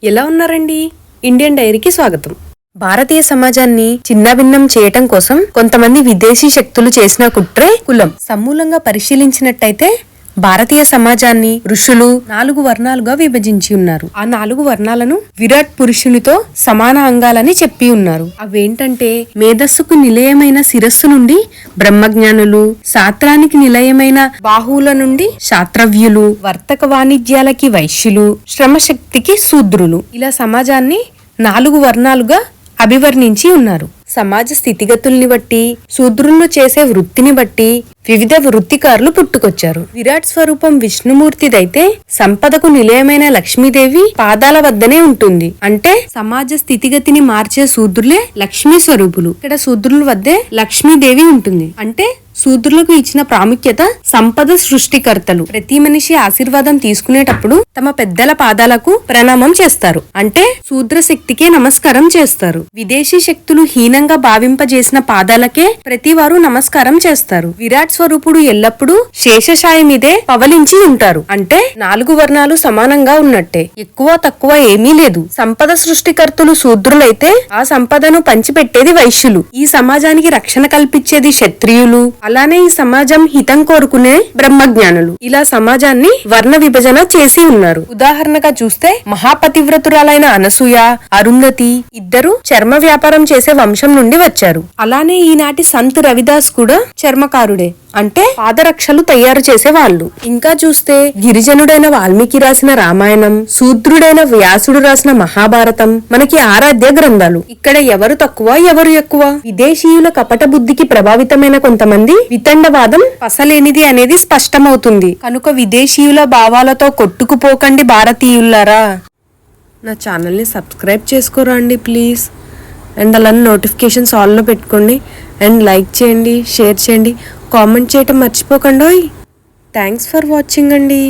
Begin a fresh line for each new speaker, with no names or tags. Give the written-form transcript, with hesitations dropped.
ఎలా ఉన్నారండి? ఇండియన్ డైరీకి స్వాగతం. భారతీయ సమాజాన్ని చిన్నాభిన్నం చేయటం కోసం కొంతమంది విదేశీ శక్తులు చేసిన కుట్రే కులం. సమూలంగా పరిశీలించినట్టయితే భారతీయ సమాజాన్ని ఋషులు 4 వర్ణాలుగా విభజించి ఉన్నారు. ఆ 4 వర్ణాలను విరాట్ పురుషునితో సమాన అంగాలని చెప్పి ఉన్నారు. అవేంటంటే మేధస్సుకు నిలయమైన శిరస్సు నుండి బ్రహ్మజ్ఞానులు, శాస్త్రానికి నిలయమైన బాహువుల నుండి శాస్త్రవ్యులు, వర్తక వాణిజ్యాలకి వైశ్యులు, శ్రమశక్తికి శూద్రులు. ఇలా సమాజాన్ని 4 వర్ణాలుగా అభివర్ణించి ఉన్నారు. సమాజ స్థితిగతుల్ని బట్టి, శూద్రులను చేసే వృత్తిని బట్టి వివిధ వృత్తికారులు పుట్టుకొచ్చారు. విరాట్ స్వరూపం విష్ణుమూర్తిదైతే సంపదకు నిలయమైన లక్ష్మీదేవి పాదాల వద్దనే ఉంటుంది. అంటే సమాజ స్థితిగతిని మార్చే శూద్రులే లక్ష్మీ స్వరూపులు. ఇక్కడ శూద్రుల వద్దే లక్ష్మీదేవి ఉంటుంది. అంటే శూద్రులకు ఇచ్చిన ప్రాముఖ్యత సంపద సృష్టికర్తలు. ప్రతి మనిషి ఆశీర్వాదం తీసుకునేటప్పుడు తమ పెద్దల పాదాలకు ప్రణామం చేస్తారు. అంటే శూద్ర శక్తికే నమస్కారం చేస్తారు. విదేశీ శక్తులు హీనంగా భావింపజేసిన పాదాలకే ప్రతి వారు నమస్కారం చేస్తారు. విరాట్ స్వరూపుడు ఎల్లప్పుడూ శేషశాయి మీదే పవలించి ఉంటారు. అంటే 4 వర్ణాలు సమానంగా ఉన్నట్టే. ఎక్కువ తక్కువ ఏమీ లేదు. సంపద సృష్టికర్తలు శూద్రులైతే ఆ సంపదను పంచిపెట్టేది వైశ్యులు. ఈ సమాజానికి రక్షణ కల్పించేది క్షత్రియులు. అలానే ఈ సమాజం హితం కోరుకునే బ్రహ్మజ్ఞానులు. ఇలా సమాజాన్ని వర్ణ విభజన చేసి ఉన్నారు. ఉదాహరణగా చూస్తే మహాపతివ్రతురాలైన అనసూయ, అరుంధతి ఇద్దరు చర్మ వ్యాపారం చేసే వంశం నుండి వచ్చారు. అలానే ఈనాటి సంత్ రవిదాస్ కూడా చర్మకారుడే. అంటే పాదరక్షలు తయారు చేసే వాళ్ళు. ఇంకా చూస్తే గిరిజనుడైన వాల్మీకి రాసిన రామాయణం, శూద్రుడైన వ్యాసుడు రాసిన మహాభారతం మనకి ఆరాధ్య గ్రంథాలు. ఇక్కడ ఎవరు తక్కువ ఎవరు ఎక్కువ? విదేశీయుల కపట బుద్ధికి ప్రభావితమైన కొంతమంది వితండవాదం పసలేనిది అనేది స్పష్టమవుతుంది. కనుక విదేశీయుల భావాలతో కొట్టుకుపోకండి భారతీయులారా. నా ఛానల్ని సబ్స్క్రైబ్ చేసుకోరా అండి ప్లీజ్. అండ్ అలా నోటిఫికేషన్స్ ఆల్లో పెట్టుకోండి. అండ్ లైక్ చేయండి, షేర్ చేయండి, కామెంట్ చేయటం మర్చిపోకండి. థ్యాంక్స్ ఫర్ వాచింగ్ అండి.